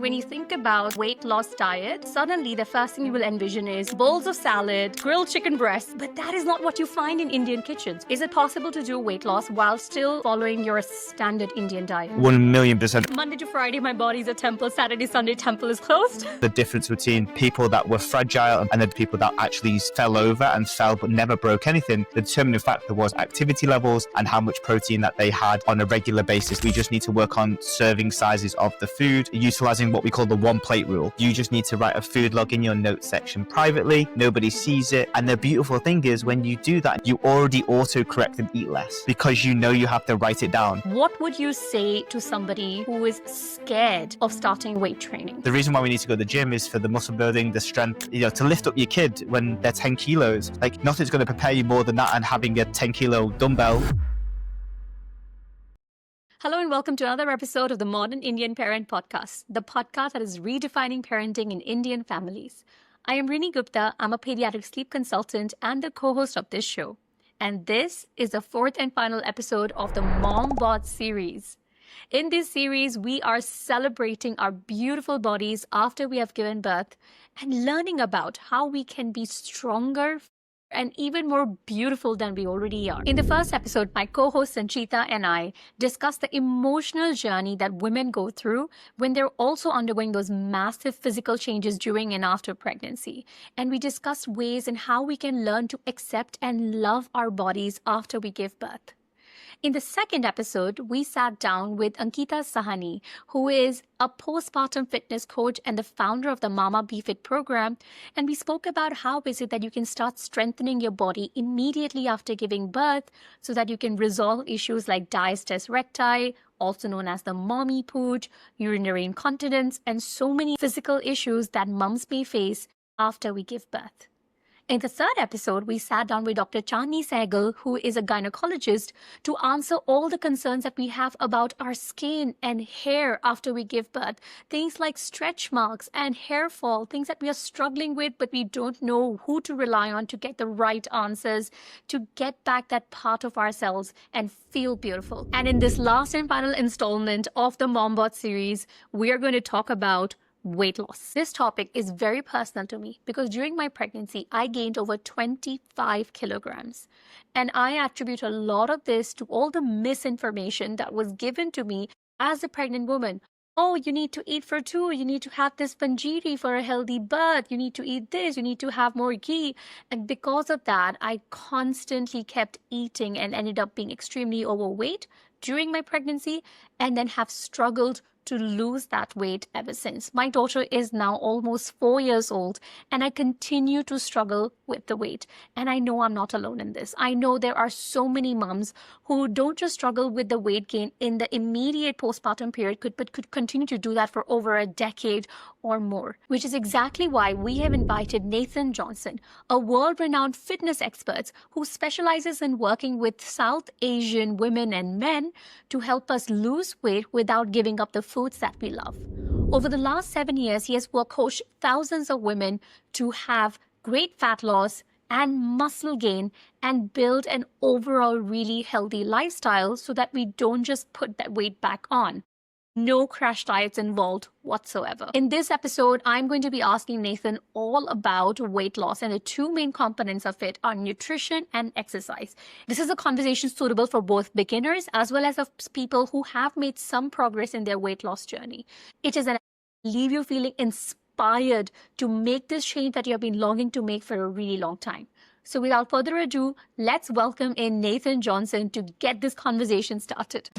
When you think about weight loss diet, suddenly the first thing you will envision is bowls of salad, grilled chicken breasts, but that is not what you find in Indian kitchens. Is it possible to do weight loss while still following your standard Indian diet? 1,000,000%. Monday to Friday, my body's a temple. Saturday, Sunday, temple is closed. The difference between people that were fragile and then people that actually fell over and fell but never broke anything, the determining factor was activity levels and how much protein that they had on a regular basis. We just need to work on serving sizes of the food, utilizing what we call the one plate rule. You just need to write a food log in your notes section privately. Nobody sees it. And the beautiful thing is when you do that, you already autocorrect and eat less because you know you have to write it down. What would you say to somebody who is scared of starting weight training? The reason why we need to go to the gym is for the muscle building, the strength, to lift up your kid when they're 10 kilos. Like nothing's going to prepare you more than that and having a 10 kilo dumbbell. Hello and welcome to another episode of the Modern Indian Parent Podcast, the podcast that is redefining parenting in Indian families. I am Rinie Gupta. I'm a pediatric sleep consultant and the co-host of this show. And this is the fourth and final episode of the Mom Bod Series. In this series, we are celebrating our beautiful bodies after we have given birth and learning about how we can be stronger and even more beautiful than we already are. In the first episode, my co-host Sanchita and I discussed the emotional journey that women go through when they're also undergoing those massive physical changes during and after pregnancy. And we discussed ways in how we can learn to accept and love our bodies after we give birth. In the second episode, we sat down with Ankita Sahani, who is a postpartum fitness coach and the founder of the Mama Be Fit program, and we spoke about how is it that you can start strengthening your body immediately after giving birth so that you can resolve issues like diastasis recti, also known as the mommy pooch, urinary incontinence, and so many physical issues that moms may face after we give birth. In the third episode, we sat down with Dr. Chandni Sehgal, who is a gynecologist, to answer all the concerns that we have about our skin and hair after we give birth. Things like stretch marks and hair fall, things that we are struggling with, but we don't know who to rely on to get the right answers, to get back that part of ourselves and feel beautiful. And in this last and final installment of the Mom Bod series, we are going to talk about weight loss. This topic is very personal to me because during my pregnancy, I gained over 25 kilograms. And I attribute a lot of this to all the misinformation that was given to me as a pregnant woman. Oh, you need to eat for two. You need to have this panjiri for a healthy birth. You need to eat this. You need to have more ghee. And because of that, I constantly kept eating and ended up being extremely overweight during my pregnancy and then have struggled to lose that weight ever since. My daughter is now almost 4 years old and I continue to struggle with the weight. And I know I'm not alone in this. I know there are so many moms who don't just struggle with the weight gain in the immediate postpartum period, but could continue to do that for over a decade or more, which is exactly why we have invited Nathan Johnson, a world-renowned fitness expert who specializes in working with South Asian women and men to help us lose weight without giving up the foods that we love. Over the last 7 years, he has coached thousands of women to have great fat loss and muscle gain and build an overall really healthy lifestyle so that we don't just put that weight back on. No crash diets involved whatsoever. In this episode, I'm going to be asking Nathan all about weight loss, and the two main components of it are nutrition and exercise. This is a conversation suitable for both beginners as well as of people who have made some progress in their weight loss journey. It is an leave you feeling inspired to make this change that you have been longing to make for a really long time. So without further ado, let's welcome in Nathan Johnson to get this conversation started.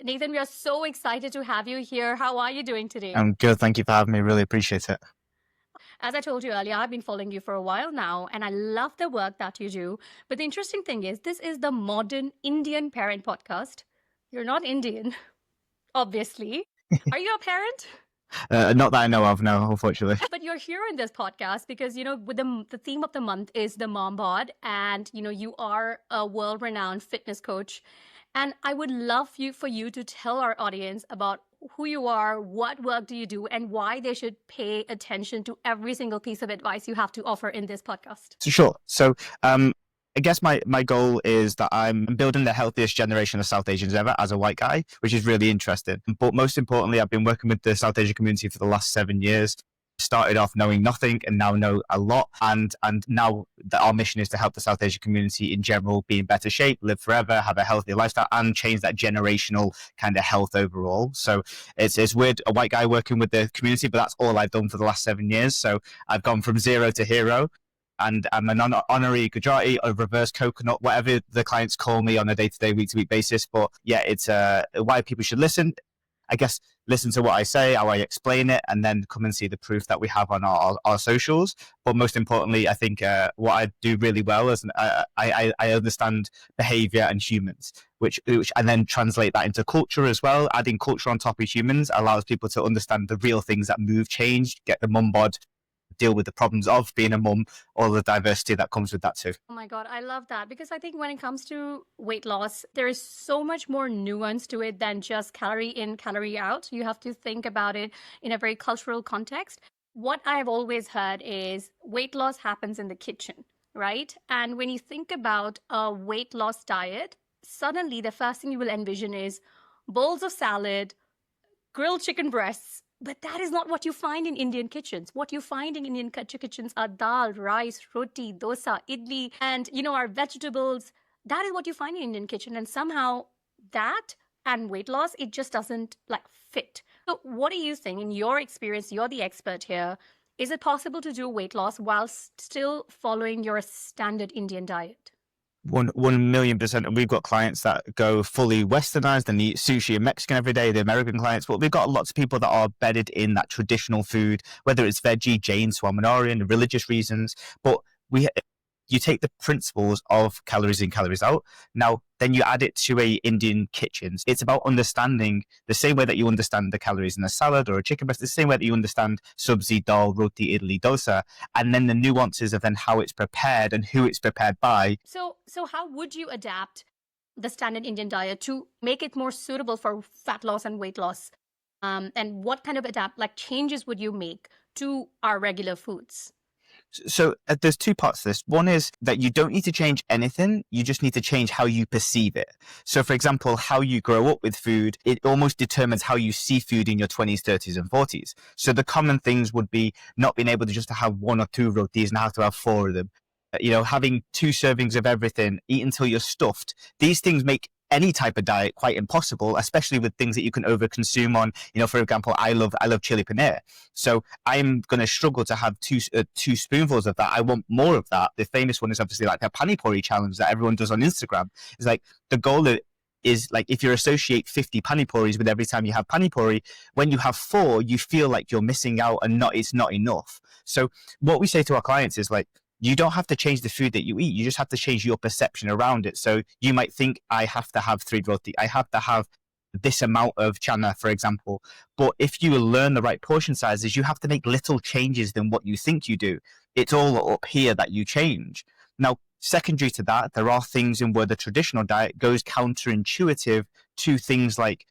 Nathan, we are so excited to have you here. How are you doing today? I'm good. Thank you for having me. Really appreciate it. As I told you earlier, I've been following you for a while now, and I love the work that you do. But the interesting thing is, this is the Modern Indian Parent Podcast. You're not Indian, obviously. Are you a parent? Not that I know of, no, unfortunately. But you're here in this podcast because, with the theme of the month is the Mom Bod, and, you are a world-renowned fitness coach. And I would love for you to tell our audience about who you are, what work do you do, and why they should pay attention to every single piece of advice you have to offer in this podcast. Sure. So, I guess my goal is that I'm building the healthiest generation of South Asians ever as a white guy, which is really interesting. But most importantly, I've been working with the South Asian community for the last 7 years. Started off knowing nothing and now know a lot. And now our mission is to help the South Asian community in general be in better shape, live forever, have a healthy lifestyle, and change that generational kind of health overall. So it's weird, a white guy working with the community, but that's all I've done for the last 7 years. So I've gone from zero to hero. And I'm an honorary Gujarati, a reverse coconut, whatever the clients call me on a day-to-day, week-to-week basis. But yeah, it's why people should listen. I guess listen to what I say, how I explain it, and then come and see the proof that we have on our socials. But most importantly, I think what I do really well is I understand behavior and humans, which and then translate that into culture as well. Adding culture on top of humans allows people to understand the real things that move change, get the mum bod, deal with the problems of being a mum, all the diversity that comes with that too. Oh my God, I love that, because I think when it comes to weight loss, there is so much more nuance to it than just calorie in, calorie out. You have to think about it in a very cultural context. What I've always heard is weight loss happens in the kitchen, right? And when you think about a weight loss diet, suddenly the first thing you will envision is bowls of salad, grilled chicken breasts. But that is not what you find in Indian kitchens. What you find in Indian kitchens are dal, rice, roti, dosa, idli, and, our vegetables. That is what you find in Indian kitchen. And somehow that and weight loss, it just doesn't fit. So what do you think, in your experience, you're the expert here, is it possible to do weight loss while still following your standard Indian diet? 1,000,000%. And we've got clients that go fully westernized and eat sushi and Mexican every day, the American clients, but we've got lots of people that are bedded in that traditional food, whether it's veggie, Jain, Swaminarayan, religious reasons. But you take the principles of calories in, calories out. Now, then you add it to a Indian kitchens. It's about understanding the same way that you understand the calories in a salad or a chicken breast, the same way that you understand sabzi, dal, roti, idli, dosa, and then the nuances of then how it's prepared and who it's prepared by. So how would you adapt the standard Indian diet to make it more suitable for fat loss and weight loss? And what kind of changes would you make to our regular foods? So there's two parts to this. One is that you don't need to change anything. You just need to change how you perceive it. So for example, how you grow up with food, it almost determines how you see food in your 20s, 30s and 40s. So the common things would be not being able to just have one or two rotis and have to have four of them. Having 2 servings of everything, eat until you're stuffed. These things make any type of diet quite impossible, especially with things that you can overconsume on. For example, I love chili paneer, so I'm going to struggle to have two spoonfuls of that. I want more of that. The famous one is obviously like a pani puri challenge that everyone does on Instagram. It's like the goal is like, if you associate 50 pani puris with every time you have pani puri, when you have 4, you feel like you're missing out and it's not enough. So what we say to our clients is like, you don't have to change the food that you eat. You just have to change your perception around it. So you might think, I have to have 3 roti. I have to have this amount of chana, for example. But if you learn the right portion sizes, you have to make little changes than what you think you do. It's all up here that you change. Now, secondary to that, there are things in where the traditional diet goes counterintuitive to things like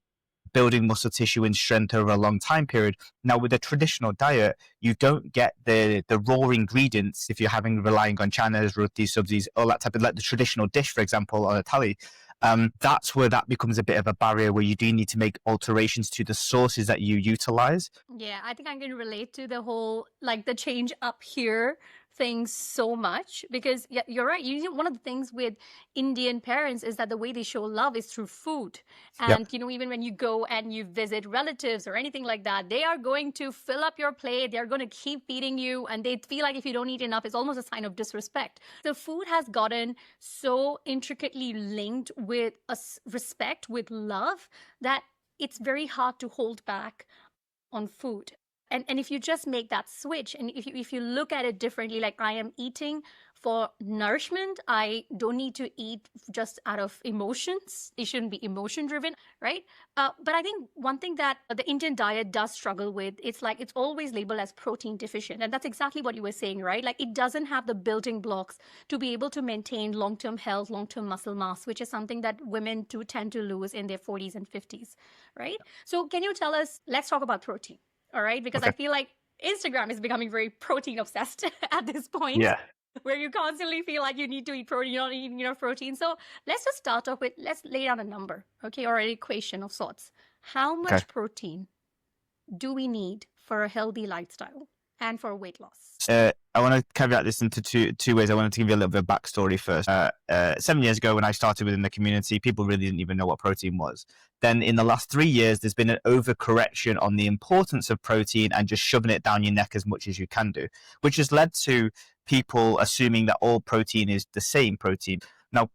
building muscle tissue and strength over a long time period. Now, with a traditional diet, you don't get the raw ingredients if you're relying on chanas, rotis, sabzis, all that type of, like the traditional dish, for example, on a thali. That's where that becomes a bit of a barrier, where you do need to make alterations to the sources that you utilize. Yeah, I think I can relate to the whole, the change up here thing so much, because yeah, you're right. One of the things with Indian parents is that the way they show love is through food. And, Yep. even when you go and you visit relatives or anything like that, they are going to fill up your plate. They're going to keep feeding you. And they feel like if you don't eat enough, it's almost a sign of disrespect. The food has gotten so intricately linked with respect, with love, that it's very hard to hold back on food. And if you just make that switch, and if you look at it differently, like I am eating for nourishment, I don't need to eat just out of emotions. It shouldn't be emotion driven, right? But I think one thing that the Indian diet does struggle with, it's like it's always labeled as protein deficient. And that's exactly what you were saying, right? Like it doesn't have the building blocks to be able to maintain long term health, long term muscle mass, which is something that women do tend to lose in their 40s and 50s, right? So, can you tell us, let's talk about protein, all right? Because I Okay. feel like Instagram is becoming very protein obsessed at this point, Yeah. where you constantly feel like you need to eat protein, you're not eating enough protein. So let's just start off with, let's lay down a number, okay, or an equation of sorts. How Okay. much protein do we need for a healthy lifestyle and for weight loss? I want to caveat this into two ways. I wanted to give you a little bit of backstory first. 7 years ago, when I started within the community, people really didn't even know what protein was. Then in the last 3 years, there's been an overcorrection on the importance of protein and just shoving it down your neck as much as you can do, which has led to people assuming that all protein is the same protein. Now,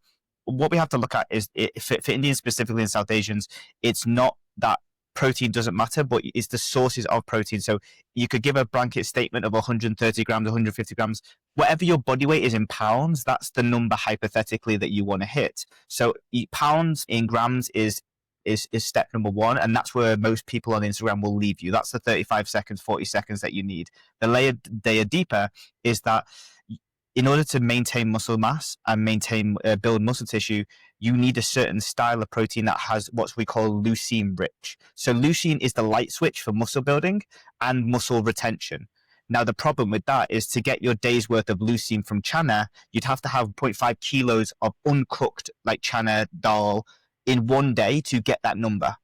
what we have to look at is, for Indians specifically and South Asians, it's not that protein doesn't matter, but it's the sources of protein. So you could give a blanket statement of 130 grams, 150 grams, whatever your body weight is in pounds, that's the number hypothetically that you want to hit. So pounds in grams is step number one, and that's where most people on Instagram will leave you. That's the 35 seconds, 40 seconds that you need. The layer deeper is that in order to maintain muscle mass and build muscle tissue, you need a certain style of protein that has what we call leucine rich. So leucine is the light switch for muscle building and muscle retention. Now, the problem with that is, to get your day's worth of leucine from chana, you'd have to have 0.5 kilos of uncooked like chana dal in one day to get that number,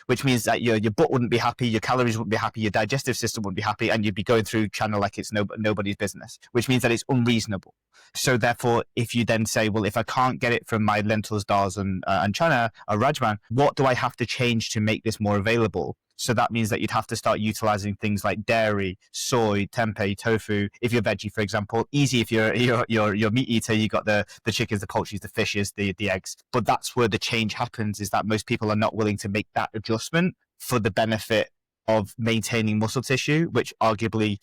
which means that your butt wouldn't be happy, your calories wouldn't be happy, your digestive system wouldn't be happy, and you'd be going through chana like it's nobody's business, which means that it's unreasonable. So therefore, if you then say, well, if I can't get it from my lentils, dals, and chana or rajman, what do I have to change to make this more available? So that means that you'd have to start utilizing things like dairy, soy, tempeh, tofu. If you're veggie, for example, easy. If you're meat eater, you got the chickens, the poultry, the fishes, the eggs. But that's where the change happens, is that most people are not willing to make that adjustment for the benefit of maintaining muscle tissue, which arguably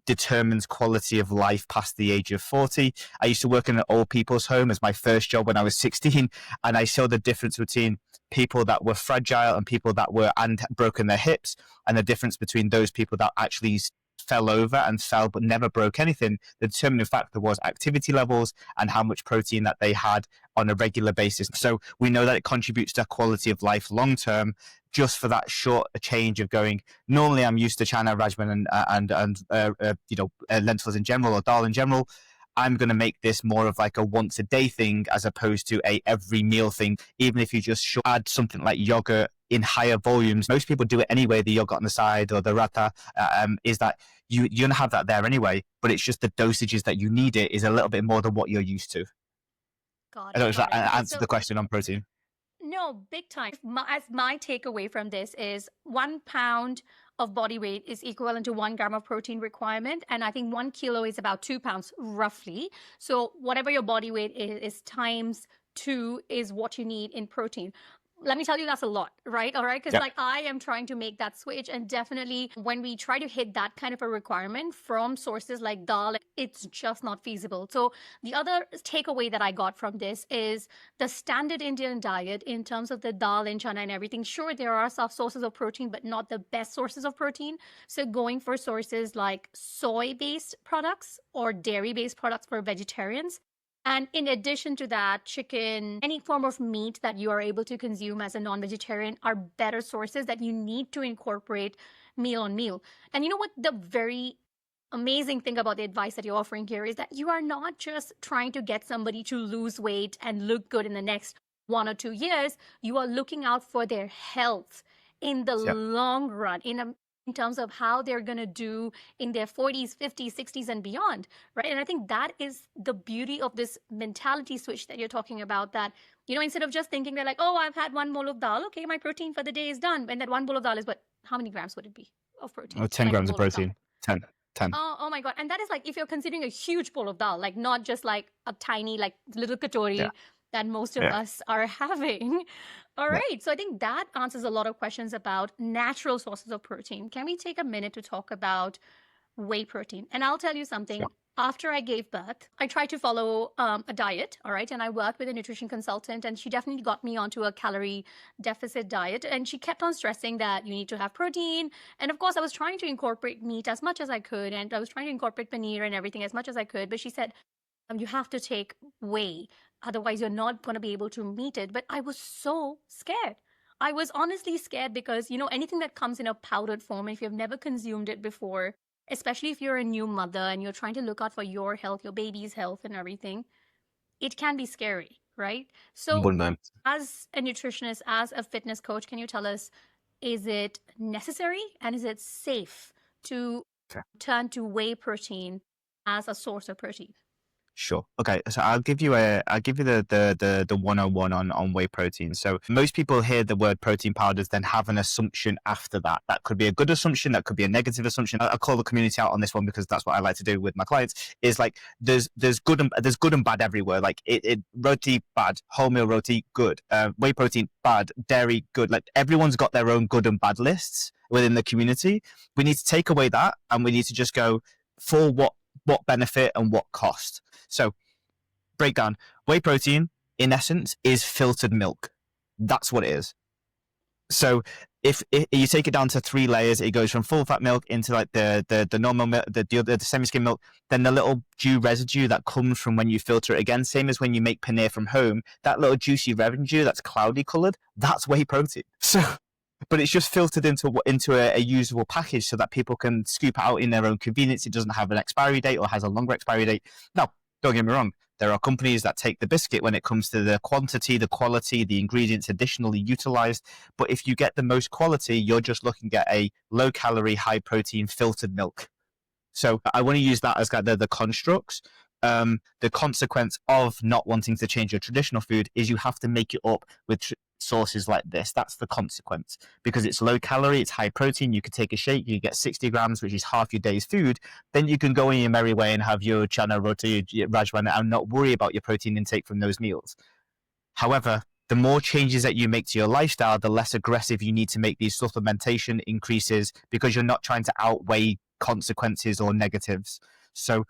determines quality of life past the age of 40. I used to work in an old people's home as my first job when I was 16, and I saw the difference between people that were fragile and people that were and broken their hips, and the difference between those people that actually fell over and fell but never broke anything. The determining factor was activity levels and how much protein that they had on a regular basis. So we know that it contributes to quality of life long term, just for that short change of going, normally I'm used to chana, rajman, and lentils in general, or dal in general. I'm going to make this more of like a once a day thing as opposed to a every meal thing. Even if you just add something like yogurt in higher volumes, most people do it anyway, the yogurt on the side or the rata, is that you're going to have that there anyway, but it's just the dosages that you need it is a little bit more than what you're used to. Got I don't know it. if Got that it. Okay. answers the question on protein. No, big time. My takeaway from this is 1 pound of body weight is equivalent to 1 gram of protein requirement. And I think 1 kilo is about 2 pounds roughly. So whatever your body weight is times 2 is what you need in protein. Let me tell you, that's a lot, right? All right. Because Yep. like I am trying to make that switch. And definitely when we try to hit that kind of a requirement from sources like dal, it's just not feasible. So the other takeaway that I got from this is the standard Indian diet in terms of the dal and chana and everything. Sure, there are some sources of protein, but not the best sources of protein. So going for sources like soy-based products or dairy-based products for vegetarians. And in addition to that, chicken, any form of meat that you are able to consume as a non-vegetarian are better sources that you need to incorporate meal on meal. And you know what? The very amazing thing about the advice that you're offering here is that you are not just trying to get somebody to lose weight and look good in the next 1 or 2 years. You are looking out for their health in the Yep. long run, in terms of how they're going to do in their 40s, 50s, 60s, and beyond, right? And I think that is the beauty of this mentality switch that you're talking about, that, instead of just thinking they're like, oh, I've had 1 bowl of dal. Okay, my protein for the day is done. And that 1 bowl of dal is what? How many grams would it be of protein? Oh, 10 Like a grams of bowl of dal. protein. 10. 10. Oh my God. And that is like, if you're considering a huge bowl of dal, like not just like a tiny, like little katori Yeah. that most of Yeah. us are having. All Yeah. right. So I think that answers a lot of questions about natural sources of protein. Can we take a minute to talk about whey protein? And I'll tell you something. Sure. After I gave birth, I tried to follow a diet, all right? And I worked with a nutrition consultant, and she definitely got me onto a calorie deficit diet. And she kept on stressing that you need to have protein. And of course, I was trying to incorporate meat as much as I could, and I was trying to incorporate paneer and everything as much as I could. But she said, you have to take whey, otherwise, you're not going to be able to meet it. But I was so scared. I was honestly scared because, anything that comes in a powdered form, if you've never consumed it before, especially if you're a new mother and you're trying to look out for your health, your baby's health, and everything, it can be scary, right? So, Wouldn't as a nutritionist, as a fitness coach, can you tell us, is it necessary and is it safe to Okay. turn to whey protein as a source of protein? Sure. Okay. So I'll give you the 101 on whey protein. So most people hear the word protein powders, then have an assumption after that. That could be a good assumption. That could be a negative assumption. I call the community out on this one because that's what I like to do with my clients. Is like there's good and bad everywhere. Like roti bad, wholemeal roti good, whey protein bad, dairy good. Like everyone's got their own good and bad lists within the community. We need to take away that, and we need to just go for what benefit and what cost. So breakdown, whey protein in essence is filtered milk. That's what it is. So if you take it down to 3 layers, it goes from full fat milk into like the normal milk, the semi-skim milk, then the little dew residue that comes from when you filter it again, same as when you make paneer from home, that little juicy residue that's cloudy colored, that's whey protein. So but it's just filtered into a usable package so that people can scoop it out in their own convenience. It doesn't have an expiry date or has a longer expiry date. Now, don't get me wrong. There are companies that take the biscuit when it comes to the quantity, the quality, the ingredients additionally utilized. But if you get the most quality, you're just looking at a low calorie, high protein filtered milk. So I want to use that as the constructs. The consequence of not wanting to change your traditional food is you have to make it up with sources like this. That's the consequence, because it's low calorie, it's high protein. You could take a shake, you get 60 grams, which is half your day's food. Then you can go in your merry way and have your chana roti, your rajma, and not worry about your protein intake from those meals. However, the more changes that you make to your lifestyle, the less aggressive you need to make these supplementation increases, because you're not trying to outweigh consequences or negatives. So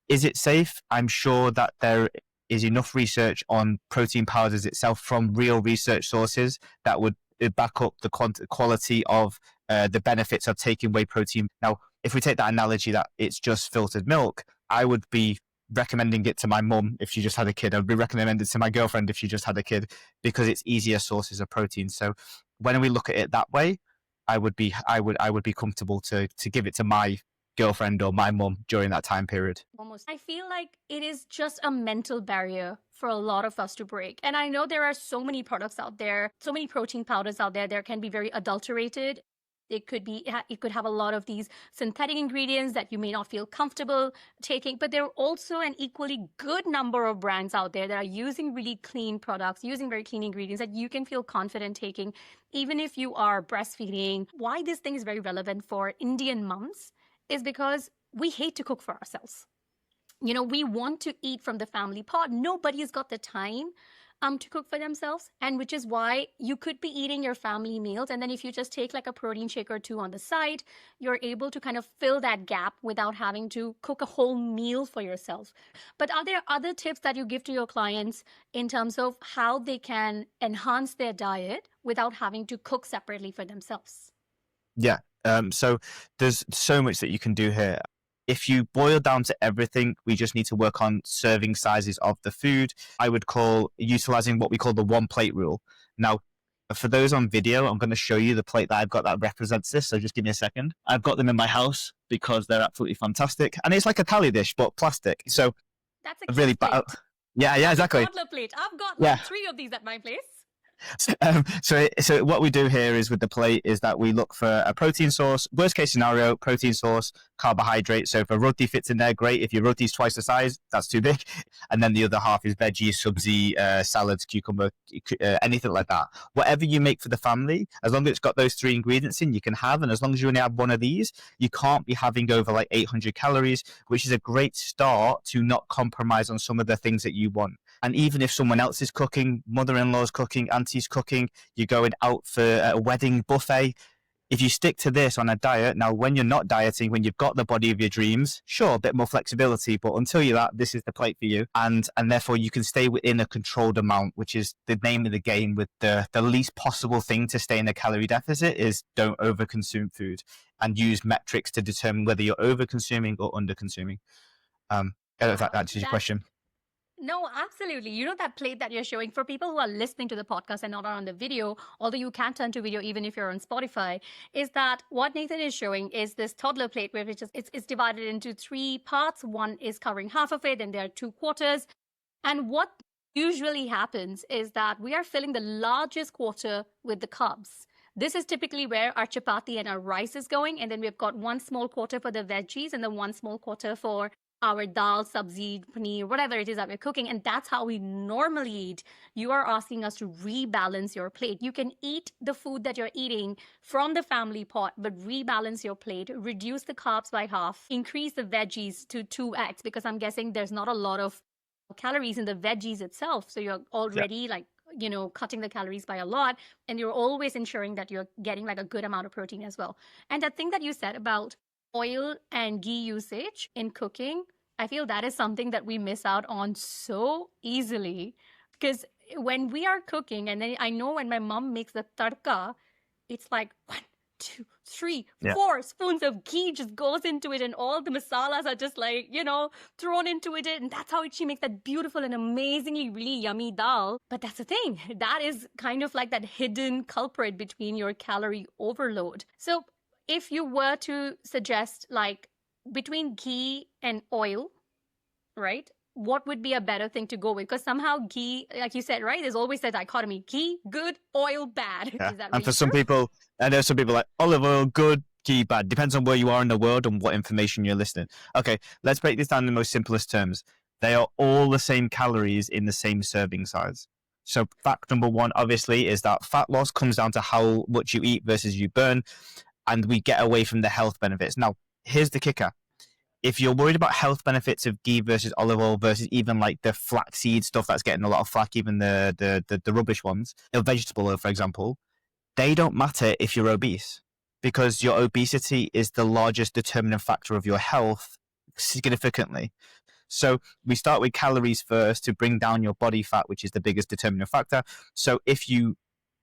is it safe? I'm sure that there is enough research on protein powders itself from real research sources that would back up the quality of the benefits of taking whey protein. Now, if we take that analogy that it's just filtered milk, I would be recommending it to my mum if she just had a kid. I'd be recommending it to my girlfriend if she just had a kid, because it's easier sources of protein. So when we look at it that way, I would be comfortable to give it to my girlfriend or my mum during that time period. Almost. I feel like it is just a mental barrier for a lot of us to break. And I know there are so many products out there, so many protein powders out there. There can be very adulterated. It could have a lot of these synthetic ingredients that you may not feel comfortable taking, but there are also an equally good number of brands out there that are using really clean products, using very clean ingredients that you can feel confident taking, even if you are breastfeeding. Why this thing is very relevant for Indian moms is because we hate to cook for ourselves. We want to eat from the family pot. Nobody's got the time to cook for themselves, and which is why you could be eating your family meals, and then if you just take like a protein shake or 2 on the side, you're able to kind of fill that gap without having to cook a whole meal for yourself. But are there other tips that you give to your clients in terms of how they can enhance their diet without having to cook separately for themselves? Yeah. So there's so much that you can do here. If you boil down to everything, we just need to work on serving sizes of the food. I would call utilizing what we call the 1 plate rule. Now, for those on video, I'm going to show you the plate that I've got that represents this. So just give me a second. I've got them in my house because they're absolutely fantastic. And it's like a tally dish, but plastic. So that's a really plate. Yeah, exactly. Toddler plate. I've got like 3 of these at my place. So what we do here is with the plate is that we look for a protein source. Worst case scenario, protein source, carbohydrate. So if a roti fits in there, great. If your roti's twice the size, that's too big. And then the other half is veggies, subzi, salads, cucumber, anything like that. Whatever you make for the family, as long as it's got those 3 ingredients in, you can have. And as long as you only have one of these, you can't be having over like 800 calories, which is a great start to not compromise on some of the things that you want. And even if someone else is cooking, mother-in-law's cooking, auntie's cooking, you're going out for a wedding buffet, if you stick to this on a diet, now when you're not dieting, when you've got the body of your dreams, sure, a bit more flexibility, but until you're that, this is the plate for you. And therefore you can stay within a controlled amount, which is the name of the game. With the least possible thing to stay in a calorie deficit is don't overconsume food, and use metrics to determine whether you're overconsuming or underconsuming. I don't know if that answers your question. No, absolutely. You know, that plate that you're showing, for people who are listening to the podcast and not on the video, although you can turn to video even if you're on Spotify, is that what Nathan is showing is this toddler plate, where it's divided into 3 parts. One is covering half of it, and there are 2 quarters. And what usually happens is that we are filling the largest quarter with the carbs. This is typically where our chapati and our rice is going. And then we've got 1 small quarter for the veggies, and then 1 small quarter for our dal, sabzi, paneer, whatever it is that we're cooking. And that's how we normally eat. You are asking us to rebalance your plate. You can eat the food that you're eating from the family pot, but rebalance your plate, reduce the carbs by half, increase the veggies to 2x, because I'm guessing there's not a lot of calories in the veggies itself. So you're already cutting the calories by a lot, and you're always ensuring that you're getting like a good amount of protein as well. And that thing that you said about oil and ghee usage in cooking, I feel that is something that we miss out on so easily, because when we are cooking, and then I know when my mom makes the tadka, it's like 1, 2, 3, 4 spoons of ghee just goes into it, and all the masalas are just like, thrown into it. And that's how she makes that beautiful and amazingly really yummy dal. But that's the thing. That is kind of like that hidden culprit between your calorie overload. So if you were to suggest, like, between ghee and oil, right, what would be a better thing to go with? Because somehow ghee, like you said, right, there's always that dichotomy: ghee, good; oil, bad. Yeah. Is that and really for some true? people, I know some people like olive oil, good, ghee, bad. Depends on where you are in the world and what information you're listening. Okay, let's break this down in the most simplest terms. They are all the same calories in the same serving size. So fact number 1, obviously, is that fat loss comes down to how much you eat versus you burn, and we get away from the health benefits. Now, here's the kicker. If you're worried about health benefits of ghee versus olive oil versus even like the flaxseed stuff that's getting a lot of flack, even the rubbish ones, vegetable oil, for example, they don't matter if you're obese, because your obesity is the largest determining factor of your health significantly. So we start with calories first to bring down your body fat, which is the biggest determining factor. So if you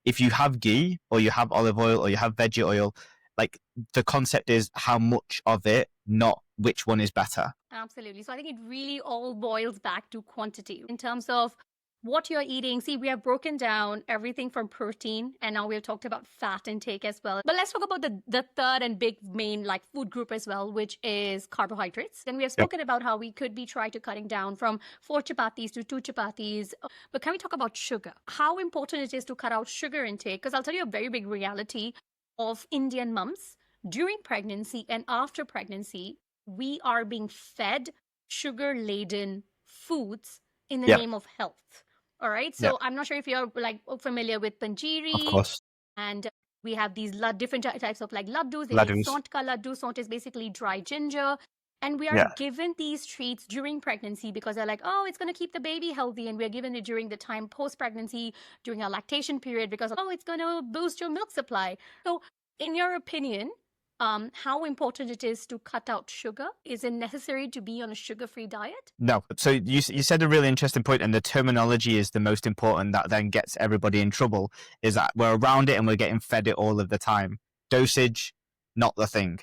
have ghee, or you have olive oil, or you have veggie oil, like, the concept is how much of it, not which one is better. Absolutely. So I think it really all boils back to quantity in terms of what you're eating. See, we have broken down everything from protein, and now we've talked about fat intake as well. But let's talk about the third and big main like food group as well, which is carbohydrates. And we have spoken about how we could be trying to cutting down from 4 chapatis to 2 chapatis. But can we talk about sugar? How important it is to cut out sugar intake? Because I'll tell you a very big reality of Indian mums during pregnancy and after pregnancy. We are being fed sugar-laden foods in the name of health. All right. So I'm not sure if you're like familiar with Of panjiri, course. and we have these different types of like laddus. They make Laddus. sont ka laddu. Sont is basically dry ginger. And we are given these treats during pregnancy because they're like, oh, it's going to keep the baby healthy. And we're given it during the time post-pregnancy, during our lactation period, because, oh, it's going to boost your milk supply. So in your opinion, how important it is to cut out sugar? Is it necessary to be on a sugar-free diet? No. So you said a really interesting point, and the terminology is the most important that then gets everybody in trouble, is that we're around it and we're getting fed it all of the time. Dosage, not the thing.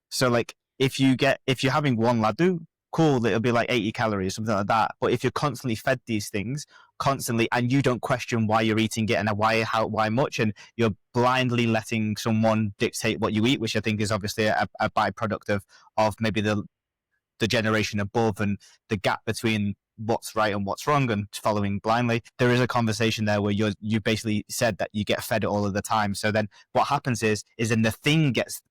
So like, if you're having 1 laddu, cool, it'll be like 80 calories, something like that. But if you're constantly fed these things constantly, and you don't question why you're eating it and why much, and you're blindly letting someone dictate what you eat, which I think is obviously a byproduct of maybe the generation above, and the gap between what's right and what's wrong, and following blindly. There is a conversation there where you basically said that you get fed it all of the time. So then what happens is then the thing gets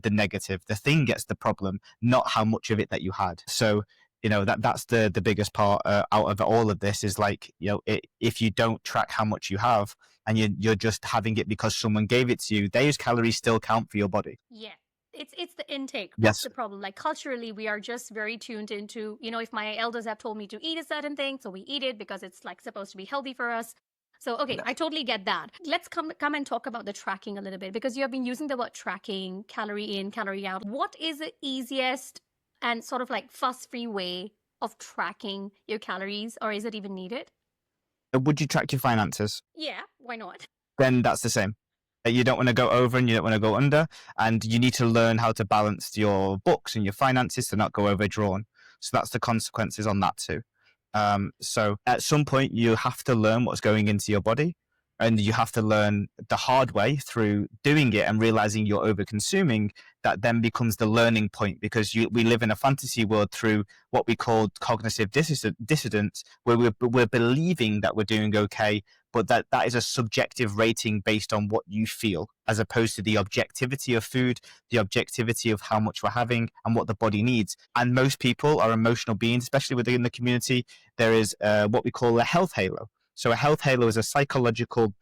the negative, the thing gets the problem, not how much of it that you had. So that's the biggest part out of all of this, is like, if you don't track how much you have, and you're just having it because someone gave it to you, those calories still count for your body. Yeah. It's the intake. That's the problem. Like, culturally, we are just very tuned into, if my elders have told me to eat a certain thing, so we eat it because it's like supposed to be healthy for us. So, okay, I totally get that. Let's come and talk about the tracking a little bit, because you have been using the word tracking, calorie in, calorie out. What is the easiest and sort of like fuss-free way of tracking your calories, or is it even needed? Would you track your finances? Yeah, why not? Then that's the same. You don't want to go over and you don't want to go under, and you need to learn how to balance your books and your finances to not go overdrawn. So that's the consequences on that too. So at some point you have to learn what's going into your body, and you have to learn the hard way through doing it and realizing you're over consuming. That then becomes the learning point, because we live in a fantasy world through what we call cognitive dissonance, where we're believing that we're doing okay, but that is a subjective rating based on what you feel, as opposed to the objectivity of food, the objectivity of how much we're having and what the body needs. And most people are emotional beings, especially within the community. There is what we call a health halo. So a health halo is a psychological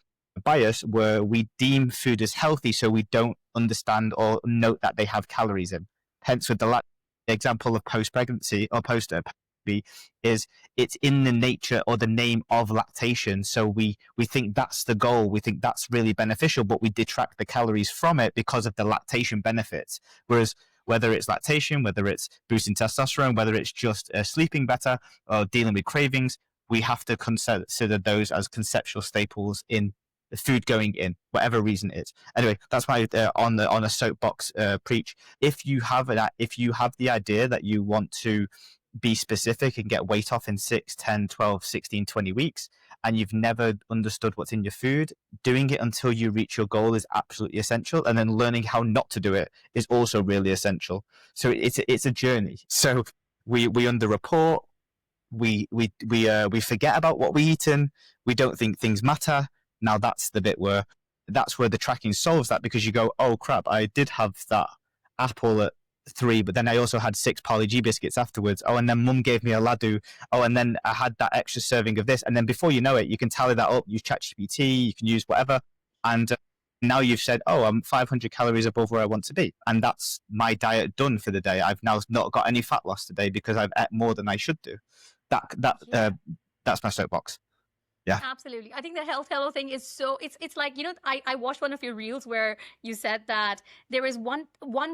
bias where we deem food as healthy, so we don't understand or note that they have calories in. Hence, with the example of post-pregnancy or post-baby, is it's in the nature or the name of lactation. So we think that's the goal. We think that's really beneficial, but we detract the calories from it because of the lactation benefits. Whereas whether it's lactation, whether it's boosting testosterone, whether it's just sleeping better or dealing with cravings, we have to consider those as conceptual staples in the food going in, whatever reason it is. Anyway, that's my on a soapbox preach. If you have the idea that you want to be specific and get weight off in 6, 10, 12, 16, 20 weeks, and you've never understood what's in your food, doing it until you reach your goal is absolutely essential. And then learning how not to do it is also really essential. So it's a journey. So we underreport, we forget about what we eaten, we don't think things matter. Now that's the bit where the tracking solves that, because you go, oh crap, I did have that apple at 3, but then I also had 6 Parle G biscuits afterwards. Oh, and then mum gave me a laddu. Oh, and then I had that extra serving of this. And then before you know it, you can tally that up, use ChatGPT, you can use whatever. And now you've said, oh, I'm 500 calories above where I want to be. And that's my diet done for the day. I've now not got any fat loss today because I've ate more than I should do. That's my soapbox. Yeah. Absolutely. I think the health hello thing is so it's like, I watched one of your reels where you said that there is one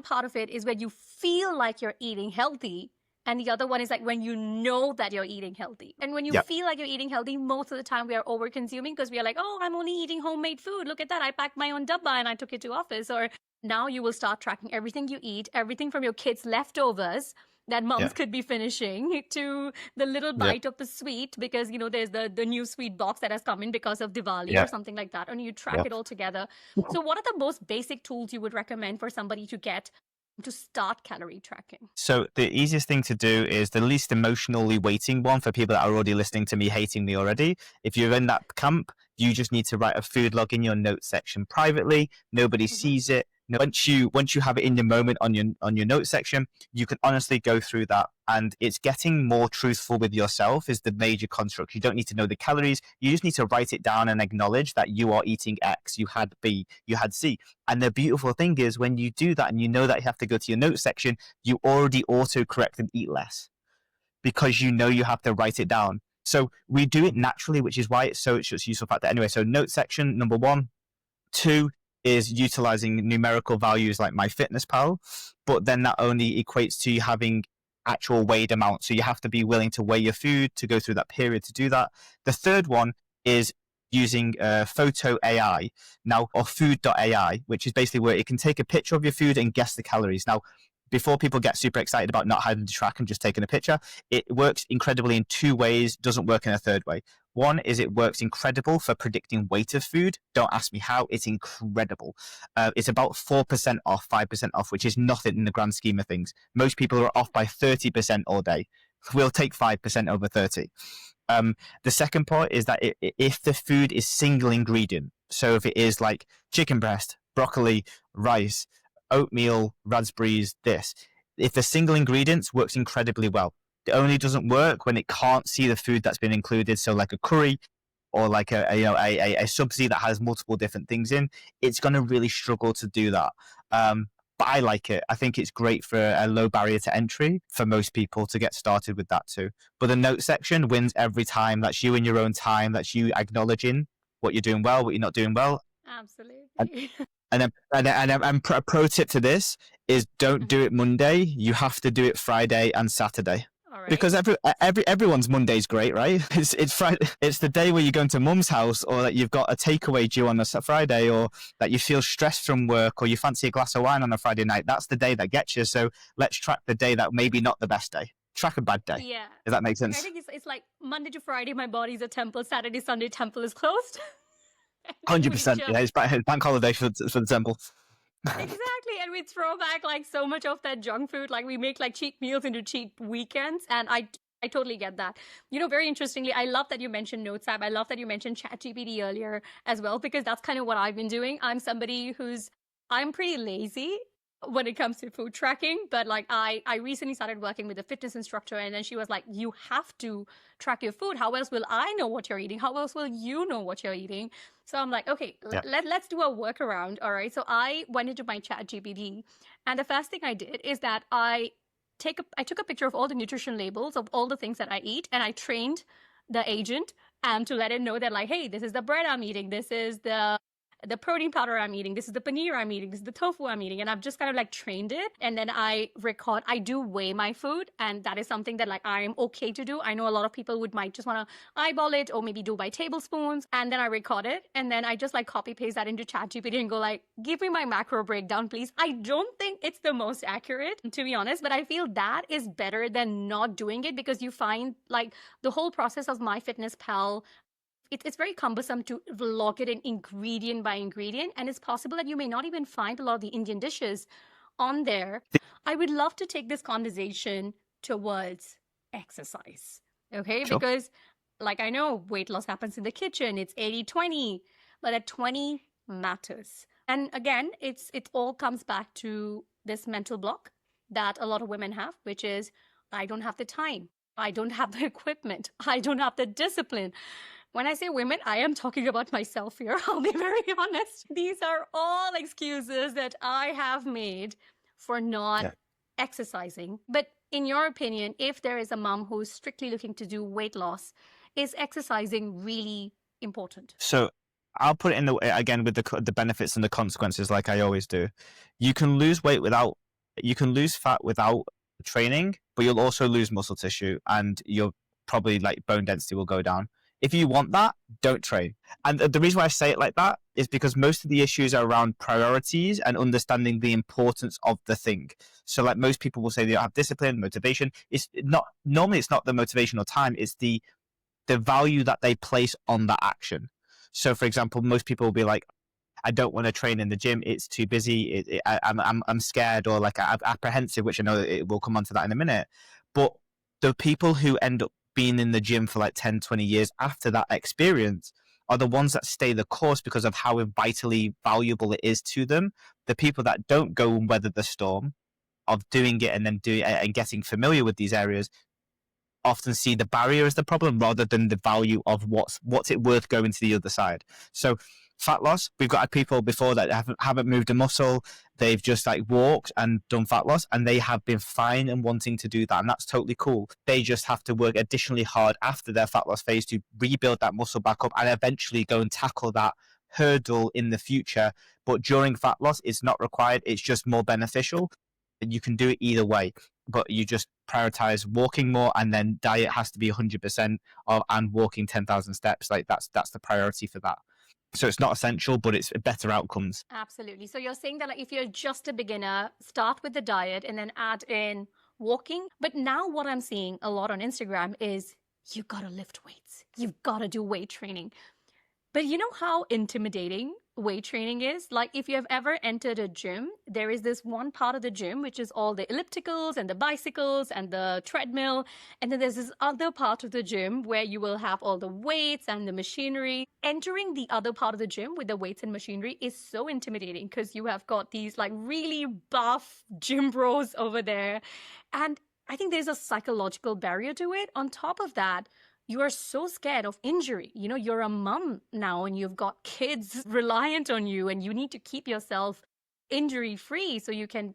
part of it is where you feel like you're eating healthy, and the other one is like when you know that you're eating healthy. And when you feel like you're eating healthy, most of the time we are over consuming because we are like, oh, I'm only eating homemade food. Look at that. I packed my own dabba and I took it to office. Or now you will start tracking everything you eat, everything from your kids' leftovers that moms could be finishing, to the little bite of the sweet, because there's the new sweet box that has come in because of Diwali or something like that, and you track it all together. So what are the most basic tools you would recommend for somebody to start calorie tracking? So the easiest thing to do is the least emotionally weighting one for people that are already listening to me hating me already. If you're in that camp, you just need to write a food log in your notes section privately. Nobody sees it. Once you have it in your moment on your notes section, you can honestly go through that, and it's getting more truthful with yourself is the major construct. You don't need to know the calories. You just need to write it down and acknowledge that you are eating X, you had B, you had C. And the beautiful thing is when you do that and you know that you have to go to your notes section, you already auto-correct and eat less because you know you have to write it down. So we do it naturally, which is why it's such a useful factor. Anyway, so note section, number 1. 2 is utilizing numerical values like MyFitnessPal, but then that only equates to you having actual weighed amounts. So you have to be willing to weigh your food to go through that period to do that. The third one is using photo AI now, or food.ai, which is basically where it can take a picture of your food and guess the calories. Now, before people get super excited about not having to track and just taking a picture, it works incredibly in 2 ways, doesn't work in a third way. One is it works incredible for predicting weight of food. Don't ask me how, it's incredible. It's about 4% off, 5% off, which is nothing in the grand scheme of things. Most people are off by 30% all day. We'll take 5% over 30. The second part is that if the food is single ingredient, so if it is like chicken breast, broccoli, rice, oatmeal, raspberries, if the single ingredients, works incredibly well. It only doesn't work when it can't see the food that's been included. So like a curry or like a subsidy that has multiple different things in, it's going to really struggle to do that. But I like it. I think it's great for a low barrier to entry for most people to get started with that too. But the note section wins every time. That's you in your own time. That's you acknowledging what you're doing well, what you're not doing well. Absolutely. And a pro tip to this is don't do it Monday. You have to do it Friday and Saturday. All right. Because everyone's Monday's great, right? It's Friday. It's the day where you're going to mum's house, or that you've got a takeaway due on a Friday, or that you feel stressed from work, or you fancy a glass of wine on a Friday night. That's the day that gets you. So let's track the day that maybe not the best day. Track a bad day. Yeah. Does that make sense? I think it's like Monday to Friday, my body's a temple. Saturday, Sunday, temple is closed. 100%. Yeah, it's bank holiday for the temple. Exactly. And we throw back like so much of that junk food. Like we make like cheap meals into cheap weekends. And I totally get that. You know, very interestingly, I love that you mentioned Notes app. I love that you mentioned ChatGPT earlier as well, because that's kind of what I've been doing. I'm somebody I'm pretty lazy when it comes to food tracking, but like I recently started working with a fitness instructor, and then she was like, you have to track your food. How else will I know what you're eating? How else will you know what you're eating? So I'm like, okay, let's do a workaround. All right. So I went into my ChatGPT, and the first thing I did is that I took a picture of all the nutrition labels of all the things that I eat, and I trained the agent to let it know that like, hey, this is the bread I'm eating. This is the protein powder I'm eating. This is the paneer I'm eating. This is the tofu I'm eating. And I've just kind of like trained it. And then I do weigh my food. And that is something that like I'm okay to do. I know a lot of people might just want to eyeball it or maybe do by tablespoons. And then I record it. And then I just like copy paste that into ChatGPT and go like, give me my macro breakdown, please. I don't think it's the most accurate, to be honest, but I feel that is better than not doing it, because you find like the whole process of MyFitnessPal, it's very cumbersome to log it in ingredient by ingredient. And it's possible that you may not even find a lot of the Indian dishes on there. I would love to take this conversation towards exercise. Okay. Sure. Because like I know weight loss happens in the kitchen. It's 80-20, but that 20 matters. And again, it all comes back to this mental block that a lot of women have, which is, I don't have the time. I don't have the equipment. I don't have the discipline. When I say women, I am talking about myself here. I'll be very honest. These are all excuses that I have made for not exercising. But in your opinion, if there is a mom who's strictly looking to do weight loss, is exercising really important? So I'll put it in again with the benefits and the consequences, like I always do. You can lose fat without training, but you'll also lose muscle tissue, and you'll probably like bone density will go down. If you want that, don't train. And the reason why I say it like that is because most of the issues are around priorities and understanding the importance of the thing. So like most people will say they don't have discipline, motivation. Normally it's not the motivation or time, it's the value that they place on that action. So for example, most people will be like, I don't want to train in the gym. It's too busy. I'm scared, or like I'm apprehensive, which I know it will come on to that in a minute. But the people who end up being in the gym for like 10, 20 years after that experience are the ones that stay the course because of how vitally valuable it is to them. The people that don't go and weather the storm of doing it and then doing it and getting familiar with these areas often see the barrier as the problem rather than the value of what's it worth going to the other side. So fat loss, we've got people before that haven't moved a muscle. They've just like walked and done fat loss, and they have been fine and wanting to do that, and that's totally cool. They just have to work additionally hard after their fat loss phase to rebuild that muscle back up and eventually go and tackle that hurdle in the future. But during fat loss, it's not required. It's just more beneficial. You can do it either way, but you just prioritize walking more, and then diet has to be 100% and walking 10,000 steps. Like that's the priority for that. So it's not essential, but it's better outcomes. Absolutely. So you're saying that like, if you're just a beginner, start with the diet and then add in walking. But now what I'm seeing a lot on Instagram is you got to lift weights. You've got to do weight training. But you know how intimidating weight training is? Like if you have ever entered a gym, there is this one part of the gym, which is all the ellipticals and the bicycles and the treadmill. And then there's this other part of the gym where you will have all the weights and the machinery. Entering the other part of the gym with the weights and machinery is so intimidating because you have got these like really buff gym bros over there. And I think there's a psychological barrier to it. On top of that, you are so scared of injury. You know, you're a mom now and you've got kids reliant on you, and you need to keep yourself injury free so you can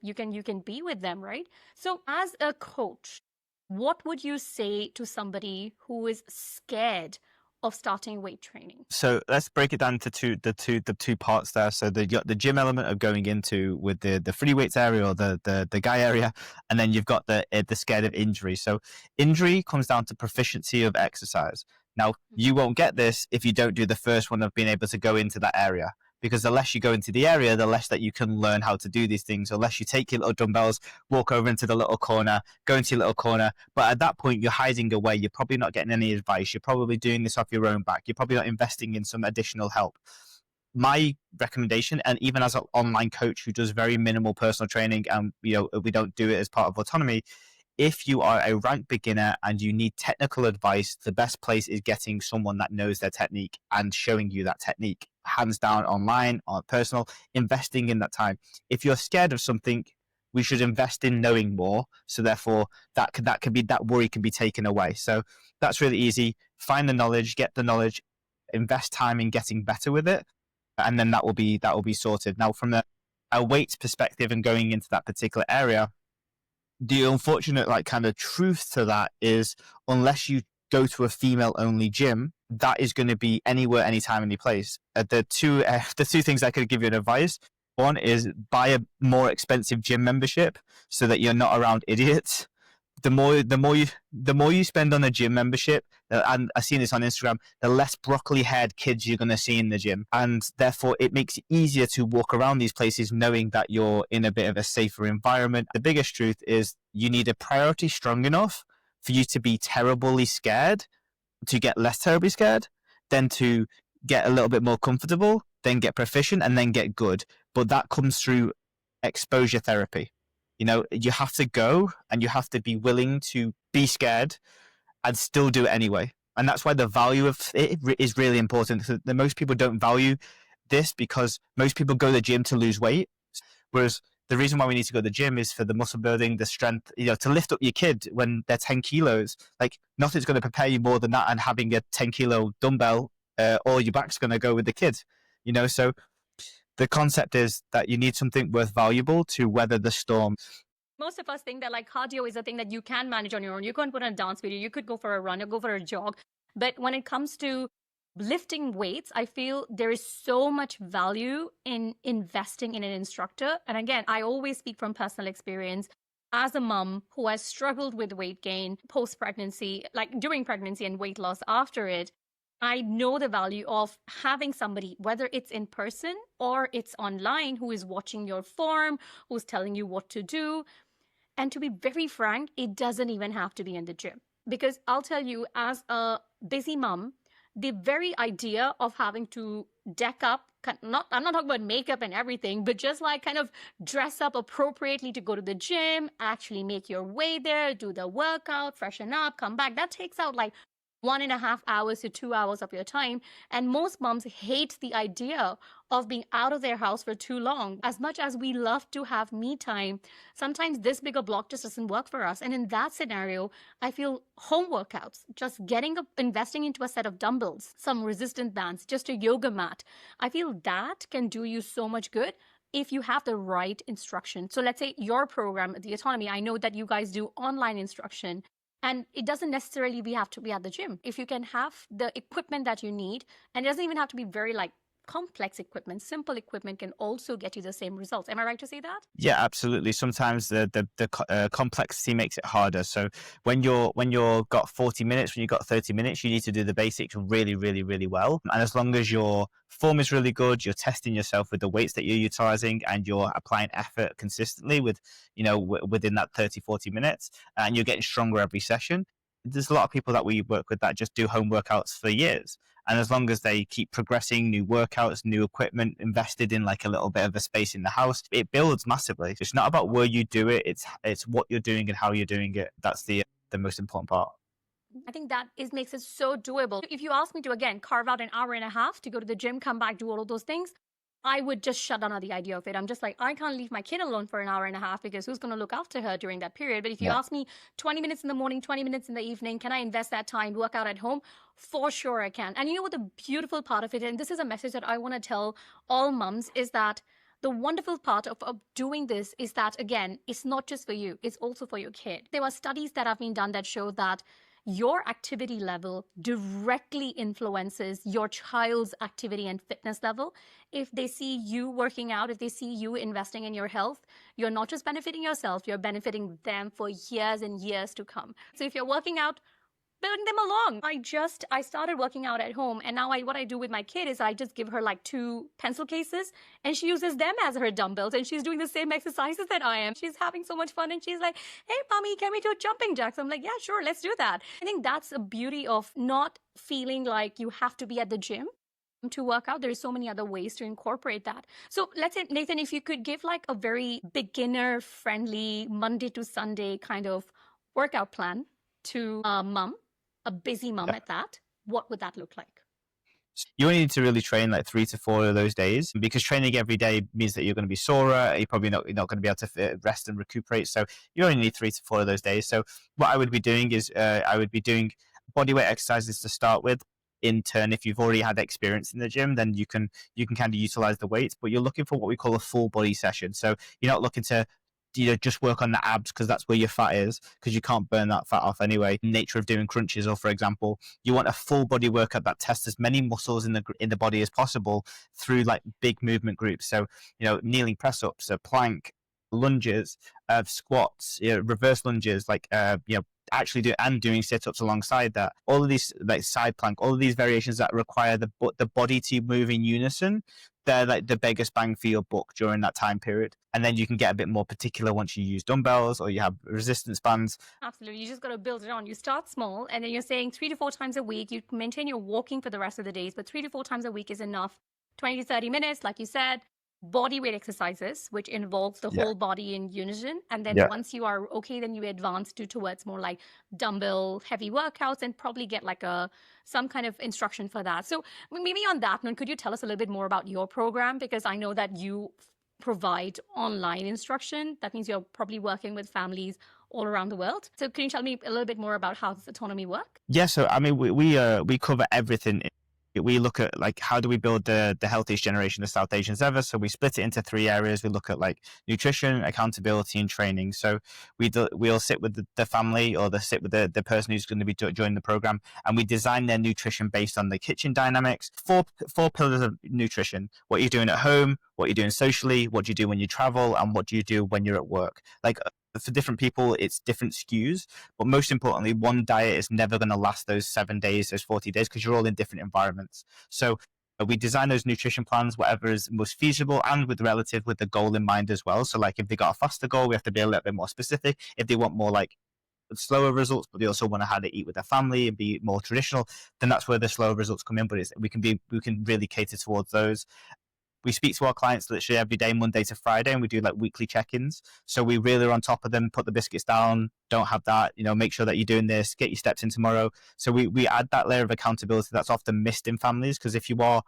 be with them, right? So as a coach, what would you say to somebody who is scared of starting weight training? So let's break it down to the two parts there. So the gym element of going into with the free weights area or the guy area, and then you've got the scared of injury. So injury comes down to proficiency of exercise. Now you won't get this if you don't do the first one of being able to go into that area. Because the less you go into the area, the less that you can learn how to do these things. Unless you take your little dumbbells, walk over into the little corner, go into your little corner. But at that point, you're hiding away. You're probably not getting any advice. You're probably doing this off your own back. You're probably not investing in some additional help. My recommendation, and even as an online coach who does very minimal personal training, and we don't do it as part of Autonomy, if you are a rank beginner and you need technical advice, the best place is getting someone that knows their technique and showing you that technique, hands down, online or personal, investing in that time. If you're scared of something, we should invest in knowing more. So therefore that worry can be taken away. So that's really easy. Find the knowledge, get the knowledge, invest time in getting better with it. And then that will be sorted. Now from a weights perspective and going into that particular area, the unfortunate kind of truth to that is unless you go to a female only gym, that is going to be anywhere, anytime, any place. The two things I could give you an advice. One is buy a more expensive gym membership so that you're not around idiots. The more you spend on a gym membership, and I've seen this on Instagram, the less broccoli haired kids you're going to see in the gym, and therefore it makes it easier to walk around these places knowing that you're in a bit of a safer environment. The biggest truth is you need a priority strong enough for you to be terribly scared, to get less terribly scared, then to get a little bit more comfortable, then get proficient, and then get good. But that comes through exposure therapy. You have to go and you have to be willing to be scared and still do it anyway. And that's why the value of it is really important. The most people don't value this because most people go to the gym to lose weight. Whereas the reason why we need to go to the gym is for the muscle building, the strength, to lift up your kid when they're 10 kilos. Like nothing's going to prepare you more than that, and having a 10 kilo dumbbell, all your back's going to go with the kid, so the concept is that you need something worth valuable to weather the storm. Most of us think that cardio is a thing that you can manage on your own. You can put on a dance video, you could go for a run or go for a jog. But when it comes to lifting weights, I feel there is so much value in investing in an instructor. And again, I always speak from personal experience. As a mom who has struggled with weight gain post-pregnancy, during pregnancy and weight loss after it, I know the value of having somebody, whether it's in person or it's online, who is watching your form, who's telling you what to do. And to be very frank, it doesn't even have to be in the gym. Because I'll tell you, as a busy mom, the very idea of having to deck up, I'm not talking about makeup and everything, but just kind of dress up appropriately to go to the gym, actually make your way there, do the workout, freshen up, come back. That takes out 1.5 hours to 2 hours of your time. And most moms hate the idea of being out of their house for too long. As much as we love to have me time, sometimes this bigger block just doesn't work for us. And in that scenario, I feel home workouts, just investing into a set of dumbbells, some resistant bands, just a yoga mat, I feel that can do you so much good if you have the right instruction. So let's say your program, the Autonomy, I know that you guys do online instruction. And it doesn't necessarily have to be at the gym. If you can have the equipment that you need, and it doesn't even have to be very complex equipment, simple equipment can also get you the same results. Am I right to say that? Yeah, absolutely. Sometimes the complexity makes it harder. So when you're got 40 minutes, when you've got 30 minutes, you need to do the basics really, really, really well. And as long as your form is really good, you're testing yourself with the weights that you're utilizing, and you're applying effort consistently within that 30, 40 minutes, and you're getting stronger every session. There's a lot of people that we work with that just do home workouts for years. And as long as they keep progressing, new workouts, new equipment, invested in a little bit of a space in the house, it builds massively. It's not about where you do it, it's what you're doing and how you're doing it. That's the most important part. I think that makes it so doable. If you ask me to, again, carve out an hour and a half to go to the gym, come back, do all of those things, I would just shut down on the idea of it. I'm just I can't leave my kid alone for an hour and a half because who's going to look after her during that period? But if you ask me 20 minutes in the morning, 20 minutes in the evening, can I invest that time, work out at home? For sure I can. And you know what the beautiful part of it, and this is a message that I want to tell all moms, is that the wonderful part of doing this is that, again, it's not just for you, it's also for your kid. There are studies that have been done that show that your activity level directly influences your child's activity and fitness level. If they see you working out, if they see you investing in your health, you're not just benefiting yourself, you're benefiting them for years and years to come. So if you're working out, bring them along. I started working out at home, and now what I do with my kid is I just give her like 2 pencil cases, and she uses them as her dumbbells, and she's doing the same exercises that I am. She's having so much fun, and she's like, "Hey, mommy, can we do jumping jacks?" I'm like, "Yeah, sure, let's do that." I think that's the beauty of not feeling like you have to be at the gym to work out. There's so many other ways to incorporate that. So let's say, Nathan, if you could give like a very beginner friendly Monday to Sunday kind of workout plan to a busy mom at that, what would that look like? You only need to really train like 3 to 4 of those days, because training every day means that you're going to be sore. You're probably not going to be able to rest and recuperate. So you only need 3 to 4 of those days. So what I would be doing is I would be doing bodyweight exercises to start with. In turn, if you've already had experience in the gym, then you can kind of utilize the weights. But you're looking for what we call a full body session. So you're not looking to just work on the abs because that's where your fat is, because you can't burn that fat off anyway. Nature of doing crunches, or for example, you want a full body workout that tests as many muscles in the body as possible through like big movement groups. So kneeling press ups, a plank, lunges, squats, reverse lunges, like actually doing sit-ups alongside that. All of these, like side plank, all of these variations that require the body to move in unison, they're like the biggest bang for your buck during that time period. And then you can get a bit more particular once you use dumbbells or you have resistance bands. Absolutely. You just got to build it on. You start small, and then you're saying 3 to 4 times a week. You maintain your walking for the rest of the days, but 3 to 4 times a week is enough. 20 to 30 minutes, like you said. Body weight exercises, which involves the whole body in unison. And then once you are okay, then you advance towards more like dumbbell heavy workouts, and probably get like some kind of instruction for that. So maybe on that note, could you tell us a little bit more about your program? Because I know that you provide online instruction. That means you're probably working with families all around the world. So can you tell me a little bit more about how does Autonomy work? Yeah, so I mean, we cover everything. We look at like how do we build the healthiest generation of South Asians ever. So we split it into 3 areas. We look at like nutrition, accountability, and training. So we'll sit with the family, or sit with the person who's going to be joining the program, and we design their nutrition based on the kitchen dynamics. Four pillars of nutrition: what you're doing at home, what you're doing socially, what do you do when you travel, and what do you do when you're at work. Like for different people, it's different skews, but most importantly, one diet is never going to last those 7 days, those 40 days, because you're all in different environments. So we design those nutrition plans, whatever is most feasible, and with the goal in mind as well. So like if they got a faster goal, we have to be a little bit more specific. If they want more like slower results, but they also want to how to eat with their family and be more traditional, then that's where the slower results come in. But we can really cater towards those. We speak to our clients literally every day, Monday to Friday, and we do like weekly check-ins. So we really are on top of them, put the biscuits down, don't have that, make sure that you're doing this, get your steps in tomorrow. So we add that layer of accountability that's often missed in families, because if you are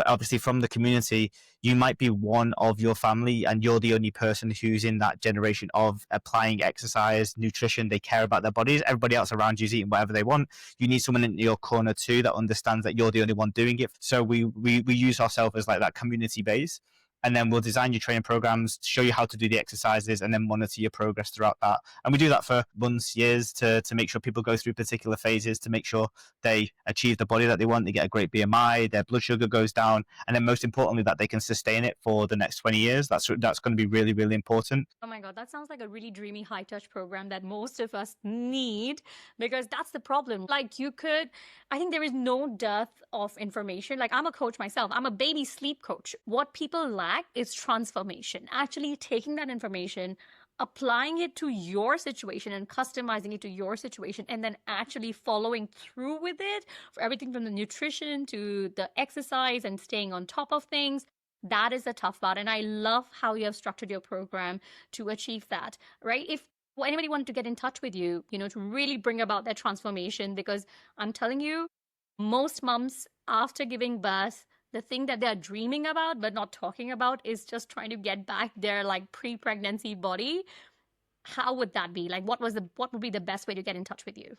obviously from the community, you might be one of your family and you're the only person who's in that generation of applying exercise, nutrition. They care about their bodies. Everybody else around you is eating whatever they want. You need someone in your corner too that understands that you're the only one doing it. So we use ourselves as like that community base. And then we'll design your training programs, show you how to do the exercises, and then monitor your progress throughout that. And we do that for months, years, to make sure people go through particular phases, to make sure they achieve the body that they want, they get a great BMI, their blood sugar goes down, and then most importantly, that they can sustain it for the next 20 years. That's going to be really, really important. Oh my God, that sounds like a really dreamy high-touch program that most of us need, because that's the problem. Like I think there is no dearth of information. Like I'm a coach myself. I'm a baby sleep coach. What people lack is transformation, actually taking that information, applying it to your situation and customizing it to your situation, and then actually following through with it for everything from the nutrition to the exercise and staying on top of things. That is the tough part. And I love how you have structured your program to achieve that, right? If anybody wanted to get in touch with you, to really bring about that transformation, because I'm telling you, most moms after giving birth, the thing that they're dreaming about but not talking about is just trying to get back their like pre-pregnancy body. How would that be? Like what would be the best way to get in touch with you?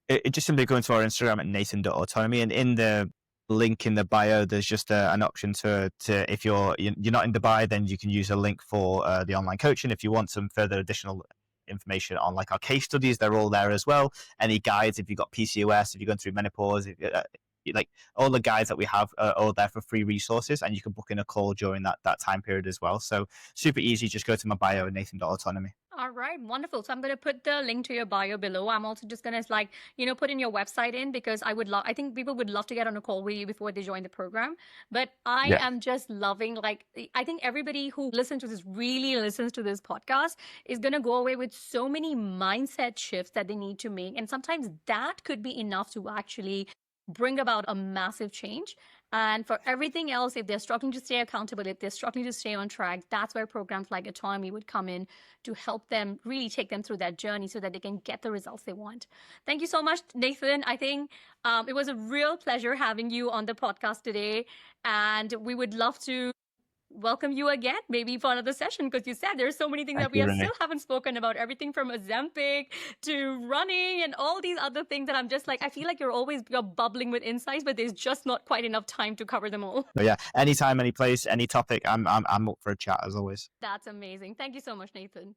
It just simply go into our Instagram at nathan.autonomy, and in the link in the bio, there's just an option to if you're not in Dubai, then you can use a link for the online coaching if you want some further additional information on like our case studies. They're all there as well. Any guides, if you've got PCOS, if you're going through menopause, like all the guides that we have are all there for free resources, and you can book in a call during that time period as well. So super easy. Just go to my bio, Nathan.autonomy. All right, wonderful. So I'm going to put the link to your bio below. I'm also just going to put in your website in, because I think people would love to get on a call with you before they join the program. But I Yeah. am just loving, I think everybody who listens to this, really listens to this podcast, is going to go away with so many mindset shifts that they need to make. And sometimes that could be enough to actually bring about a massive change. And for everything else, if they're struggling to stay accountable, if they're struggling to stay on track, that's where programs like Autonomy would come in to help them really take them through that journey so that they can get the results they want. Thank you so much, Nathan. I think it was a real pleasure having you on the podcast today. And we would love to welcome you again, maybe for another session, because you said there's so many things Thank that we you, have Rinie. still haven't spoken about, everything from Ozempic to running and all these other things that I'm just like, I feel like you're bubbling with insights, but there's just not quite enough time to cover them all. But yeah, anytime, any place, any topic, I'm up for a chat as always. That's amazing. Thank you so much, Nathan.